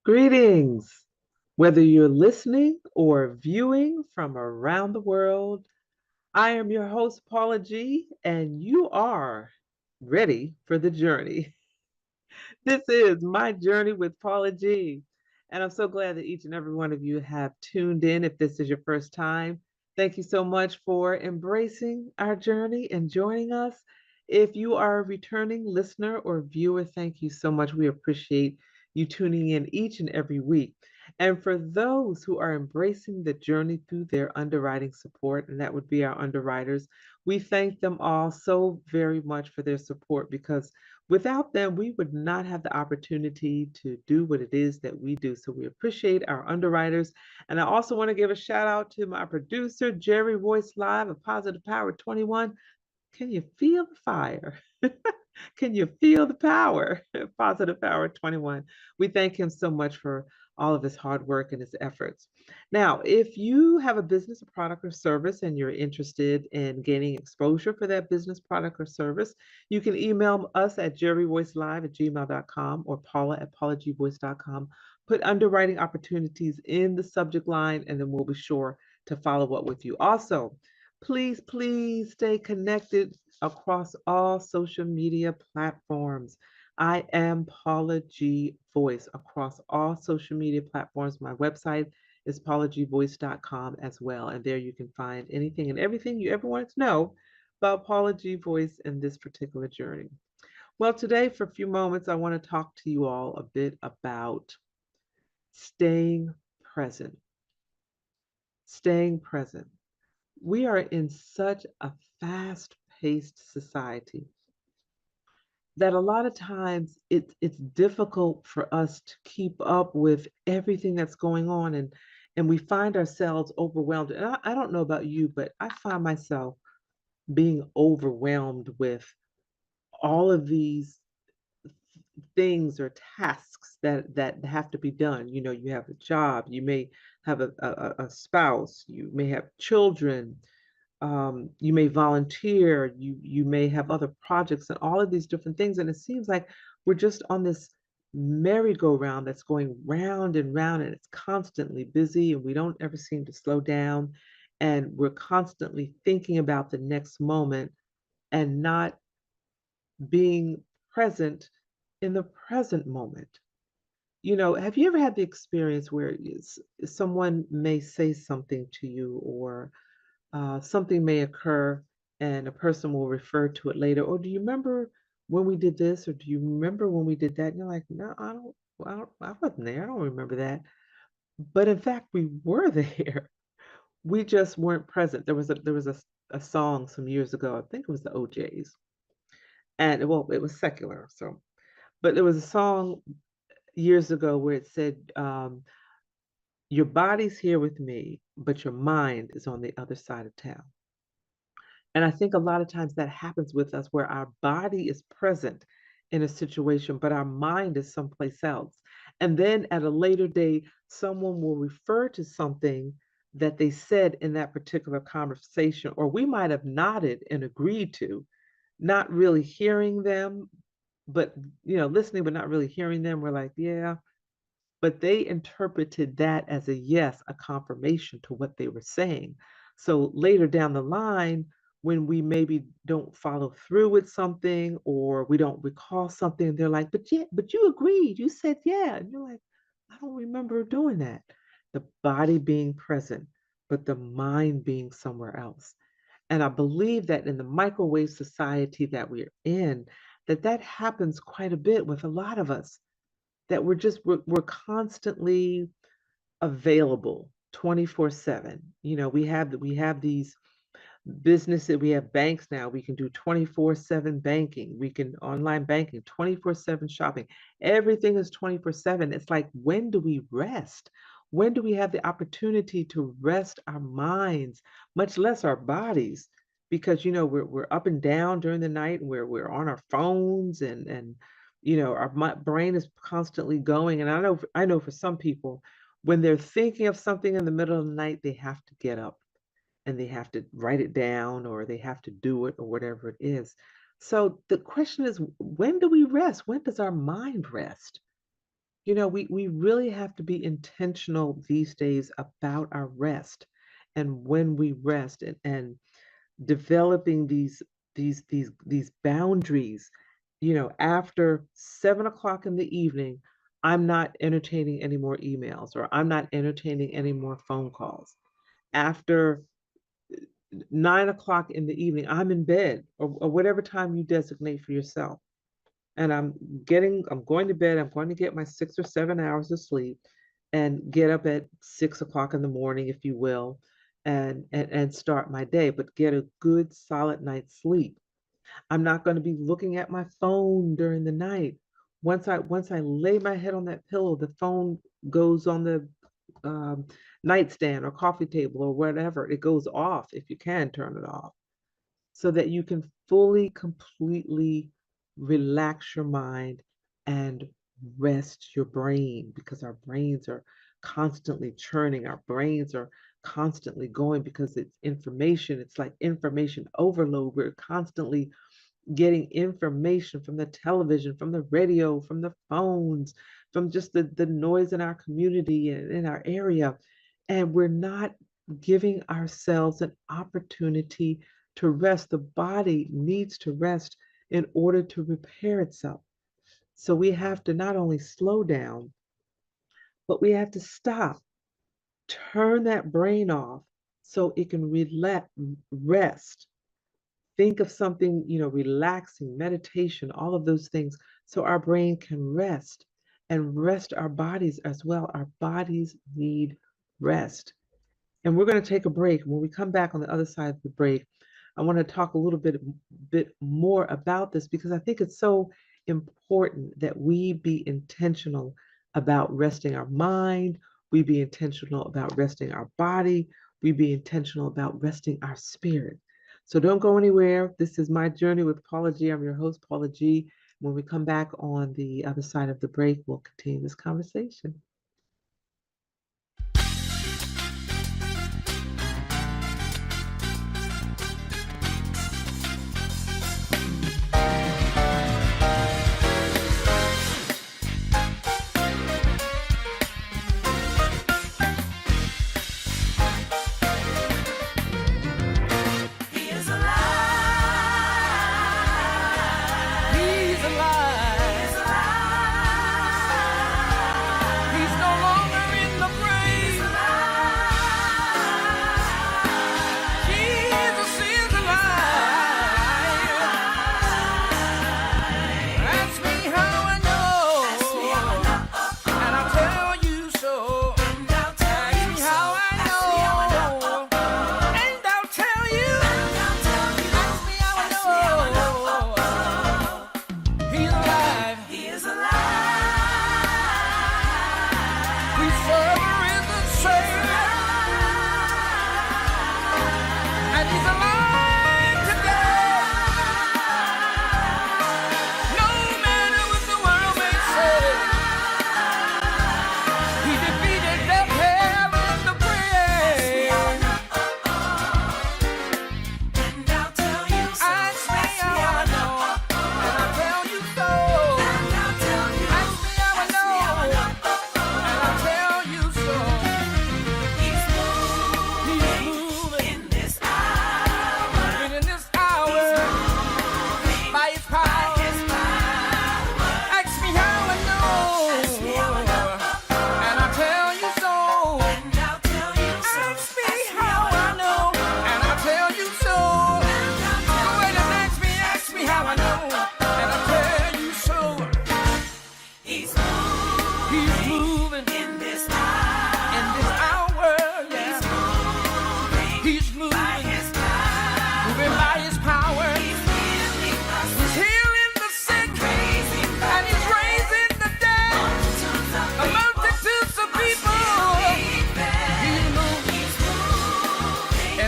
Greetings! Whether you're listening or viewing from around the world, I am your host, Paula G, and you are ready for the journey. This is My Journey with Paula G. And I'm so glad that each and every one of you have tuned in. If this is your first time, thank you so much for embracing our journey and joining us. If you are a returning listener or viewer, thank you so much. We appreciate you tuning in each and every week. And for those who are embracing the journey through their underwriting support, and that would be our underwriters, we thank them all so very much for their support because without them, we would not have the opportunity to do what it is that we do. So we appreciate our underwriters. And I also want to give a shout out to my producer, Jerry Voice Live of Positive Power 21. Can you feel the fire? Can you feel the power? Positive Power 21. We thank him so much for all of his hard work and his efforts. Now, if you have a business, a product, or service, and you're interested in gaining exposure for that business, product, or service, you can email us at jerryvoicelive@gmail.com or Paula at paulagvoice.com. Put underwriting opportunities in the subject line, and then we'll be sure to follow up with you. Also, please stay connected across all social media platforms. I am Paula G Voice across all social media platforms. My website is paulagvoice.com as well. And there you can find anything and everything you ever wanted to know about Paula G Voice and this particular journey. Well, today, for a few moments, I want to talk to you all a bit about staying present. Staying present. We are in such a fast paced society that a lot of times it's difficult for us to keep up with everything that's going on, and we find ourselves overwhelmed. And I don't know about you, but I find myself being overwhelmed with all of these things or tasks that have to be done. You know, you have a job, you may have a spouse, you may have children, you may volunteer, you may have other projects and all of these different things. And it seems like we're just on this merry-go-round that's going round and round, and it's constantly busy, and we don't ever seem to slow down. And we're constantly thinking about the next moment and not being present in the present moment. You know, have you ever had the experience where someone may say something to you, or something may occur and a person will refer to it later? Or do you remember when we did this? Or do you remember when we did that? And you're like, no, I wasn't there. I don't remember that. But in fact, we were there. We just weren't present. There was a song some years ago. I think it was the OJs. And well, it was secular. So, but there was a song years ago where it said, your body's here with me, but your mind is on the other side of town. And I think a lot of times that happens with us where our body is present in a situation, but our mind is someplace else. And then at a later date, someone will refer to something that they said in that particular conversation, or we might have nodded and agreed to, not really hearing them, but listening, but not really hearing them. We're like, yeah, but they interpreted that as a yes, a confirmation to what they were saying. So later down the line, when we maybe don't follow through with something or we don't recall something, they're like, but yeah, but you agreed, you said yeah. And you're like, I don't remember doing that. The body being present, but the mind being somewhere else. And I believe that in the microwave society that we're in, that happens quite a bit with a lot of us, that we're constantly available 24/7. You know, we have these businesses, we have banks now, we can do 24/7 banking, we can online banking, 24/7 shopping. Everything is 24/7. It's like, when do we rest? When do we have the opportunity to rest our minds, much less our bodies? Because we're up and down during the night, and we're on our phones, and our brain is constantly going. And I know for some people, when they're thinking of something in the middle of the night, they have to get up and they have to write it down, or they have to do it, or whatever it is. So the question is, when do we rest? When does our mind rest? We really have to be intentional these days about our rest and when we rest and developing these boundaries. After 7 o'clock in the evening, I'm not entertaining any more emails or I'm not entertaining any more phone calls. After 9 o'clock in the evening, I'm in bed or whatever time you designate for yourself. And I'm going to bed, I'm going to get my 6 or 7 hours of sleep and get up at 6 o'clock in the morning, if you will, and start my day, but get a good solid night's sleep. I'm not going to be looking at my phone during the night. Once I lay my head on that pillow, the phone goes on the um, nightstand or coffee table or whatever. It goes off if you can turn it off so that you can fully, completely relax your mind and rest your brain because our brains are constantly churning. Our brains are constantly going because it's information. It's like information overload. We're constantly getting information from the television, from the radio, from the phones, from just the noise in our community and in our area. And we're not giving ourselves an opportunity to rest. The body needs to rest in order to repair itself. So we have to not only slow down, but we have to stop, turn that brain off so it can rest. Think of something, relaxing, meditation, all of those things, so our brain can rest and rest our bodies as well. Our bodies need rest. And we're going to take a break. When we come back on the other side of the break, I want to talk a little bit more about this because I think it's so important that we be intentional about resting our mind, we be intentional about resting our body, we be intentional about resting our spirit. So don't go anywhere. This is My Journey with Paula G. I'm your host, Paula G. When we come back on the other side of the break, we'll continue this conversation.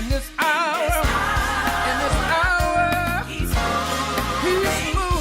In this hour, he's moving.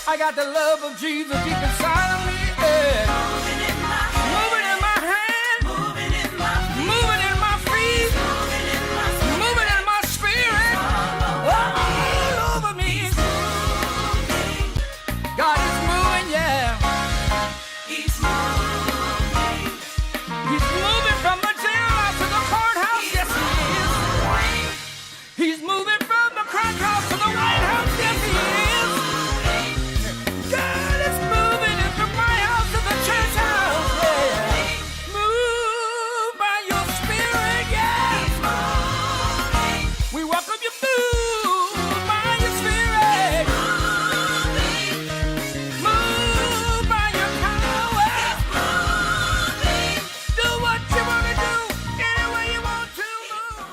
I got the love of Jesus deep inside of me. Moving in my hand, moving in my hand, moving in my feet, moving in my feet, moving in my spirit, moving in my spirit, all over me. God is moving, yeah. He's moving. He's moving from the jailhouse to the courthouse. Yes, he is. He's moving from the crack house to the White House. Yes, he is. God is moving in from my house to the church house. Yeah. Move by your spirit, yeah. We welcome you. Move by your spirit. Move by your power. Do what you want to do, any way you want to move.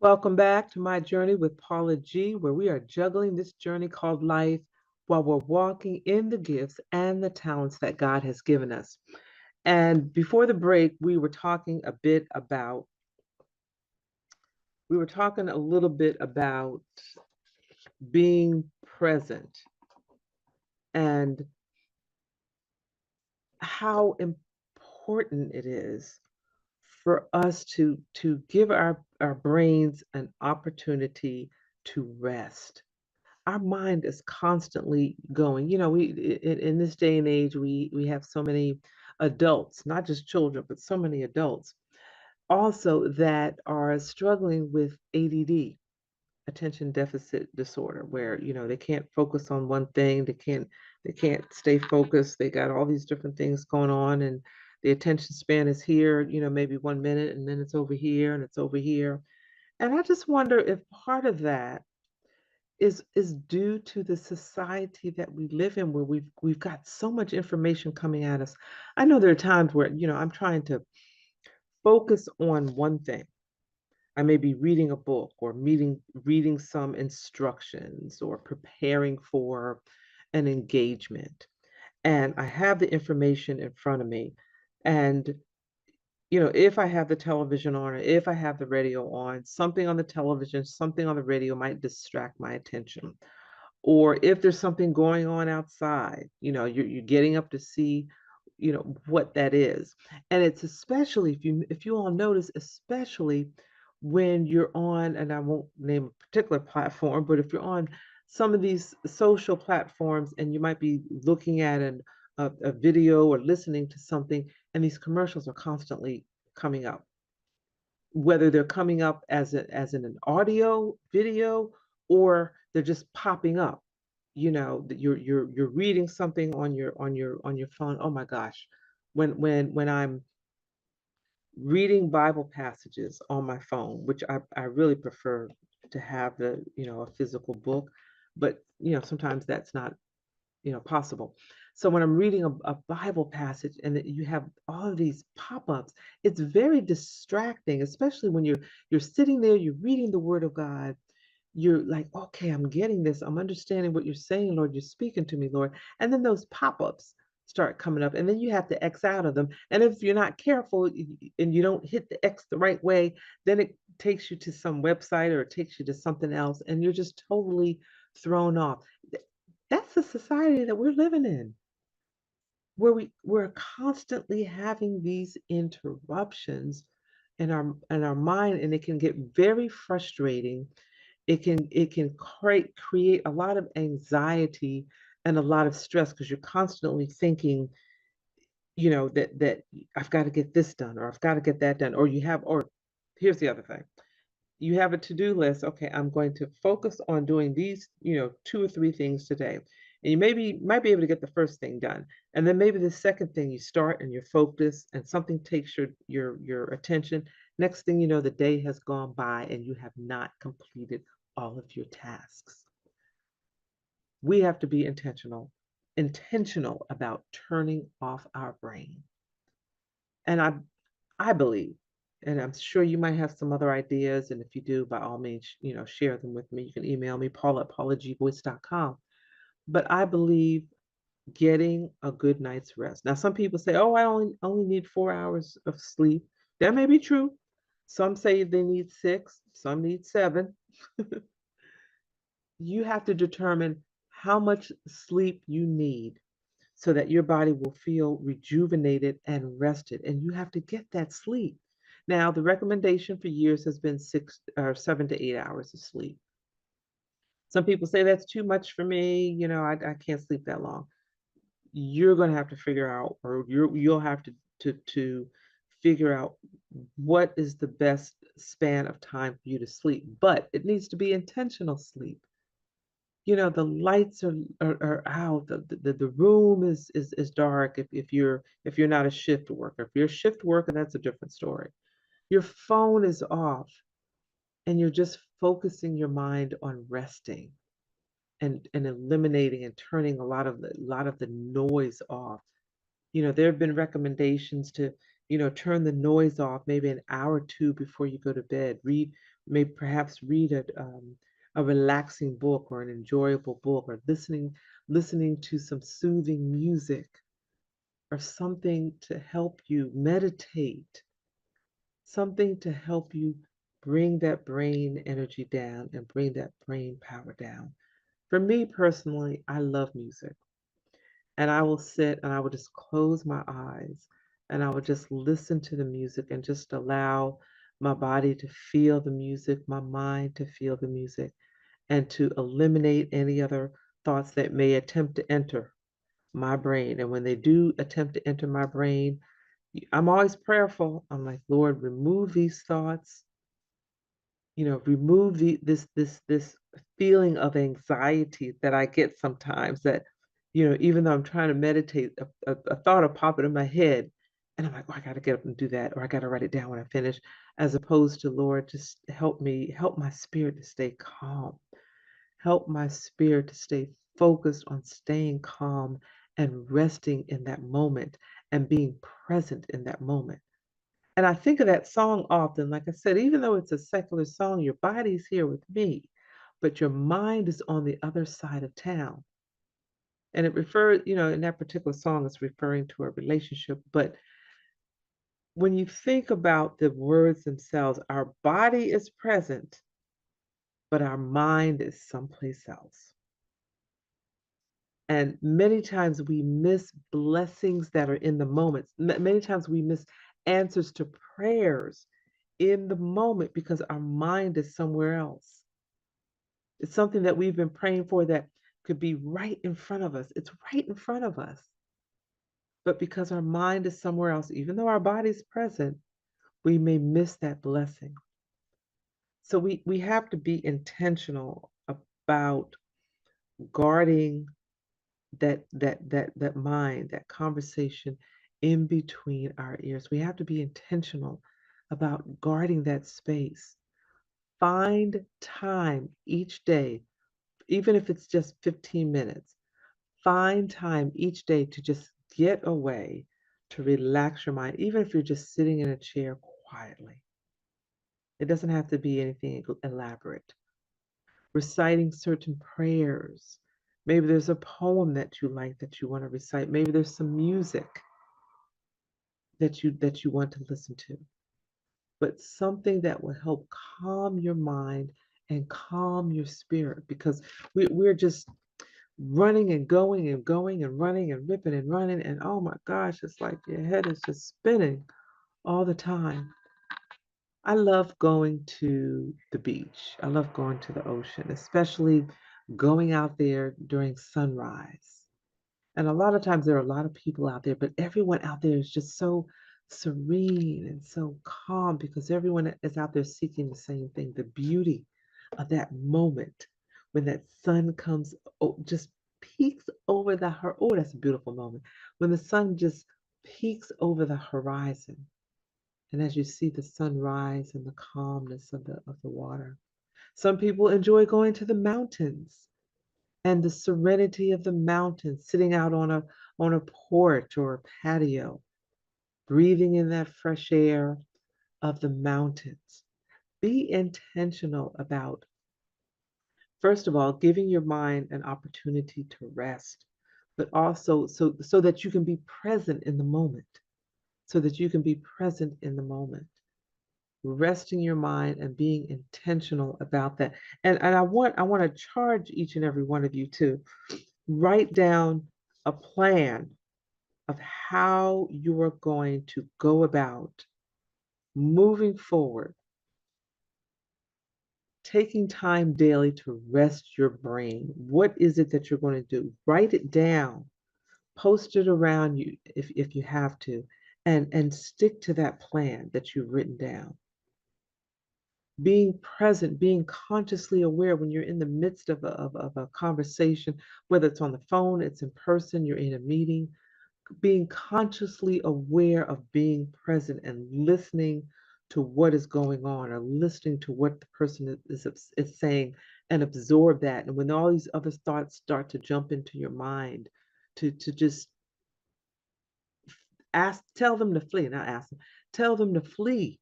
Welcome back to my journey with Paula G, where we are juggling this journey called life while we're walking in the gifts and the talents that God has given us. And before the break, we were talking a little bit about being present and how important it is for us to give our brains an opportunity to rest. Our mind is constantly going. In this day and age, we have so many adults, not just children, but so many adults also that are struggling with ADD, attention deficit disorder, where they can't focus on one thing, they can't stay focused, they got all these different things going on, and the attention span is here, maybe 1 minute, and then it's over here and it's over here. And I just wonder if part of that is due to the society that we live in, where we've got so much information coming at us. I know there are times where I'm trying to focus on one thing. I may be reading a book or reading some instructions or preparing for an engagement. And I have the information in front of me. And, if I have the television on or if I have the radio on, something on the television, something on the radio might distract my attention. Or if there's something going on outside, you're getting up to see, what that is. And it's especially, if you all notice, especially when you're on, and I won't name a particular platform, but if you're on some of these social platforms and you might be looking at a video or listening to something, and these commercials are constantly coming up, whether they're coming up as in an audio video, or they're just popping up. That you're reading something on your phone. Oh my gosh, when I'm reading Bible passages on my phone, which I really prefer to have a physical book, but sometimes that's not possible. So when I'm reading a Bible passage and that you have all of these pop-ups, it's very distracting, especially when you're sitting there, you're reading the Word of God. You're like, okay, I'm getting this. I'm understanding what you're saying, Lord. You're speaking to me, Lord. And then those pop-ups start coming up, and then you have to X out of them. And if you're not careful and you don't hit the X the right way, then it takes you to some website or it takes you to something else, and you're just totally thrown off. That's the society that we're living in, where we're constantly having these interruptions in our mind, and it can get very frustrating. It can create a lot of anxiety and a lot of stress, because you're constantly thinking, that I've got to get this done, or I've got to get that done, or here's the other thing. You have a to-do list. Okay, I'm going to focus on doing these, two or three things today. And you might be able to get the first thing done. And then maybe the second thing you start and you're focused and something takes your attention. Next thing you know, the day has gone by and you have not completed all of your tasks. We have to be intentional about turning off our brain. And I believe, and I'm sure you might have some other ideas, and if you do, by all means, share them with me. You can email me, paula@paulagvoice.com. But I believe getting a good night's rest. Now, some people say, "Oh, I only need 4 hours of sleep." That may be true. Some say they need 6, some need 7. You have to determine how much sleep you need so that your body will feel rejuvenated and rested. And you have to get that sleep. Now, the recommendation for years has been 7 to 8 hours of sleep. Some people say that's too much for me. I can't sleep that long. You're going to have to figure out, or you'll have to figure out what is the best span of time for you to sleep. But it needs to be intentional sleep. The lights are out, the room is dark if you're not a shift worker. If you're a shift worker, that's a different story. Your phone is off and you're just focusing your mind on resting and eliminating and turning a lot of the noise off. There have been recommendations to, turn the noise off maybe an hour or two before you go to bed. Maybe perhaps read a relaxing book or an enjoyable book, or listening to some soothing music or something to help you meditate, something to help you bring that brain energy down and bring that brain power down. For me personally, I love music. And I will sit and I will just close my eyes and I will just listen to the music and just allow my body to feel the music, my mind to feel the music, and to eliminate any other thoughts that may attempt to enter my brain. And when they do attempt to enter my brain, I'm always prayerful. I'm like, Lord, remove these thoughts, remove this feeling of anxiety that I get sometimes, that even though I'm trying to meditate, a thought will pop in my head and I'm like, oh, I got to get up and do that, or I got to write it down when I finish, as opposed to, Lord, just help my spirit to stay calm, help my spirit to stay focused on staying calm and resting in that moment and being present in that moment. And I think of that song often. Like I said, even though it's a secular song, your body's here with me, but your mind is on the other side of town. And it refers, in that particular song, it's referring to a relationship. But when you think about the words themselves, our body is present, but our mind is someplace else. And many times we miss blessings that are in the moments. Many times we miss answers to prayers in the moment because our mind is somewhere else. It's something that we've been praying for that could be right in front of us. It's right in front of us. But because our mind is somewhere else, even though our body's present, we may miss that blessing. So we have to be intentional about guarding that mind, that conversation in between our ears. We have to be intentional about guarding that space. Find time each day, even if it's just 15 minutes. Find time each day to just get away, to relax your mind, even if you're just sitting in a chair quietly. It doesn't have to be anything elaborate. Reciting certain prayers. Maybe there's a poem that you like that you want to recite. Maybe there's some music that you want to listen to. But something that will help calm your mind and calm your spirit, because we're just running and going and going and running and ripping and running, and oh my gosh, it's like your head is just spinning all the time. I love going to the beach. I love going to the ocean, especially going out there during sunrise. And a lot of times there are a lot of people out there, but everyone out there is just so serene and so calm because everyone is out there seeking the same thing, the beauty of that moment when that sun comes, just peeks over oh, that's a beautiful moment. When the sun just peeks over the horizon. And as you see the sunrise and the calmness of the water. Some people enjoy going to the mountains and the serenity of the mountains, sitting out on a porch or a patio, breathing in that fresh air of the mountains. Be intentional about, first of all, giving your mind an opportunity to rest, but also so that you can be present in the moment, so that you can be present in the moment. resting your mind and being intentional about that. And I want to charge each and every one of you to write down a plan of how you are going to go about moving forward, taking time daily to rest your brain. What is it that you're going to do? Write it down, post it around you if you have to, and stick to that plan that you've written down. Being present, being consciously aware when you're in the midst of a conversation, whether it's on the phone, it's in person, you're in a meeting, being consciously aware of being present and listening to what is going on or listening to what the person is saying and absorb that. And when all these other thoughts start to jump into your mind, to just tell them to flee, not ask them, tell them to flee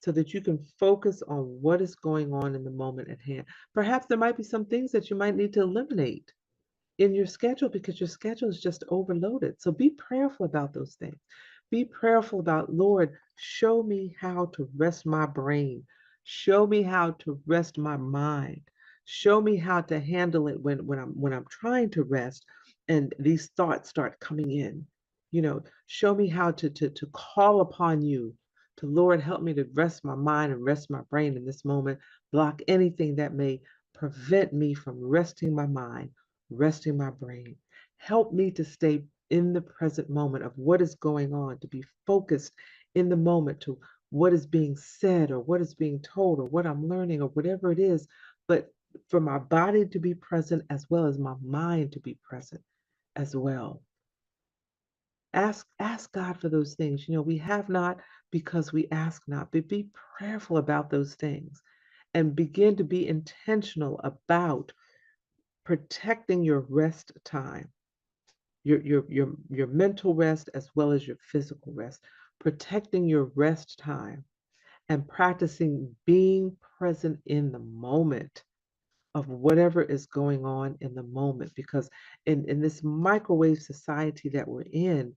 so that you can focus on what is going on in the moment at hand. Perhaps there might be some things that you might need to eliminate in your schedule because your schedule is just overloaded. So be prayerful about those things. Be prayerful about, Lord, show me how to rest my brain. Show me how to rest my mind. Show me how to handle it when I'm trying to rest and these thoughts start coming in. Show me how to call upon you to, Lord, help me to rest my mind and rest my brain in this moment. Block anything that may prevent me from resting my mind, resting my brain. Help me to stay in the present moment of what is going on, to be focused in the moment to what is being said or what is being told or what I'm learning or whatever it is, but for my body to be present as well as my mind to be present as well. Ask God for those things. We have not because we ask not, but be prayerful about those things and begin to be intentional about protecting your rest time, your mental rest as well as your physical rest, protecting your rest time and practicing being present in the moment of whatever is going on in the moment. Because in this microwave society that we're in,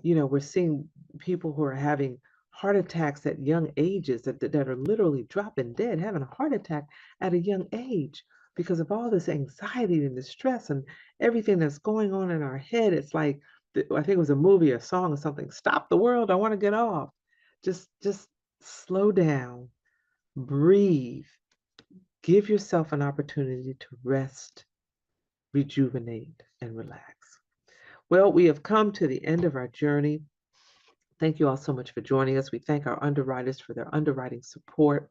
we're seeing people who are having heart attacks at young ages that are literally dropping dead, having a heart attack at a young age because of all this anxiety and the stress and everything that's going on in our head. It's like, I think it was a movie, a song or something, stop the world, I want to get off. Just slow down, breathe, give yourself an opportunity to rest, rejuvenate, and relax. Well, we have come to the end of our journey. Thank you all so much for joining us. We thank our underwriters for their underwriting support,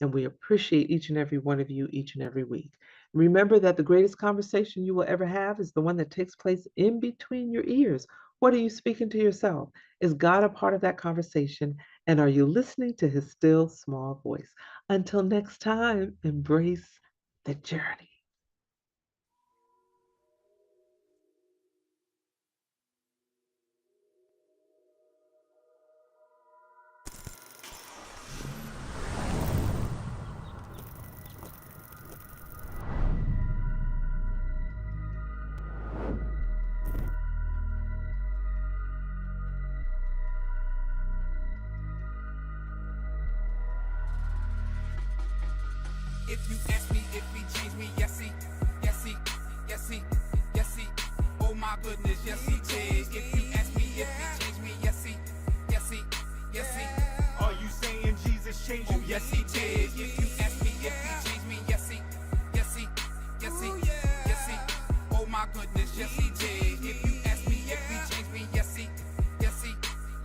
and we appreciate each and every one of you each and every week. Remember that the greatest conversation you will ever have is the one that takes place in between your ears. What are you speaking to yourself? Is God a part of that conversation? And are you listening to his still small voice? Until next time, embrace the journey. If you ask me if he changed me, yes he, yes he, yes he, yes he. Oh my goodness, yes he did. If you ask me if he changed me, yes he, yes he, yes he. Are you saying Jesus changed you? Oh yes he did. If you ask me if he changed me, yes he, yes he, yes he, yes he. Oh my goodness, yes he did. If you ask me if he changed me, yes he, yes he,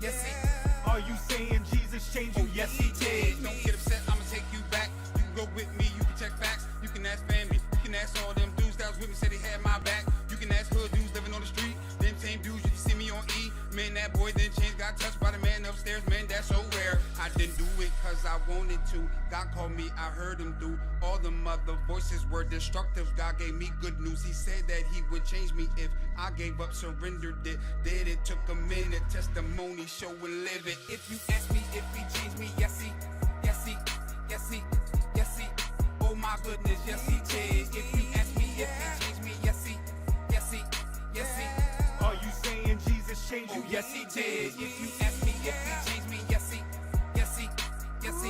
yes he. Are you saying Jesus changed you? Oh yes he did. Don't get upset, I'ma take you back. You can go with me, you can check facts. You can ask family, you can ask all them dudes that was with me, said they had my back. You can ask hood dudes living on the street. Them same dudes you can see me on E. Man, that boy then changed, got touched by the man upstairs. Man, that's so rare. I didn't do it cause I wanted to. God called me, I heard him do. All the other voices were destructive. God gave me good news. He said that he would change me if I gave up, surrendered it. Did it took a minute. Testimony, show and live it. If you ask me if he changed me, yes he, yes he, yes he, yes he. Oh my goodness, yes he did. If you ask me if he changed me, yes he, yes he, yes he. Are you saying Jesus changed you? Oh yes he did. If you ask me if he changed me, yes he, yes he, yes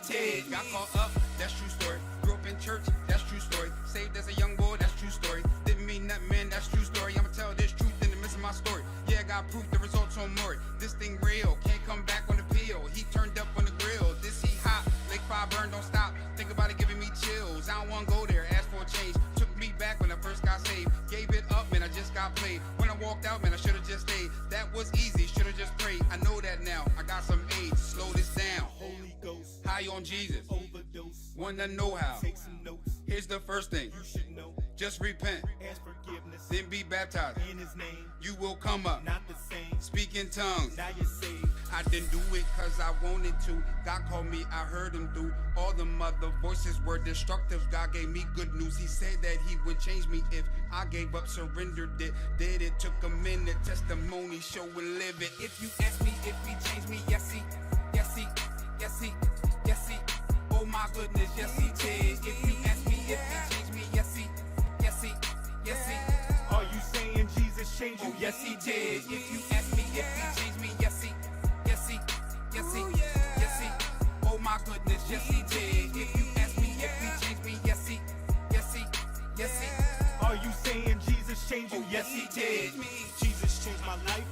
did. Got caught up, that's true story. Grew up in church, that's true story. Saved as a young boy, that's true story. Didn't mean nothing, man, that's true story. I'ma tell this truth in the midst of my story. Yeah, I got proof, the results on Maury. This thing real, can't come back on the peel. He turned up on the grill, this he hot. Lake fire burn, don't stop. Think about it, giving me chills. I don't wanna go there, ask for a change. Took me back when I first got saved. Gave it up, man, I just got played. When I walked out, man, I should've just stayed. That was easy, should've just prayed. I know that now, I got some age, slow this down. Holy Ghost, High on Jesus, overdose. wanna know how. Take some notes, Here's the first thing, you should know. just repent, Ask forgiveness then be baptized. in his name. You will come up, Not the same. speak in tongues. Now you're saved. I didn't do it cause I wanted to. God called me, I heard him through. All the other voices were destructive. God gave me good news. He said that he would change me if I gave up, surrendered it. Did it, took a minute, testimony, show and live it. If you ask me if he changed me, yes he, yes he, yes he, yes he. Oh my goodness, yes he did. If you ask me if he changed me, yes he, yes he, yes he. Are you saying Jesus changed you? Oh yes he did. If you ask me if he changed me, yes he, yes he, yes he, yes he. Oh my goodness, yes he did. If you ask me if he changed me, yes he, yes he, yes he. Are you saying Jesus changed you? Oh yes he did. Jesus changed my life.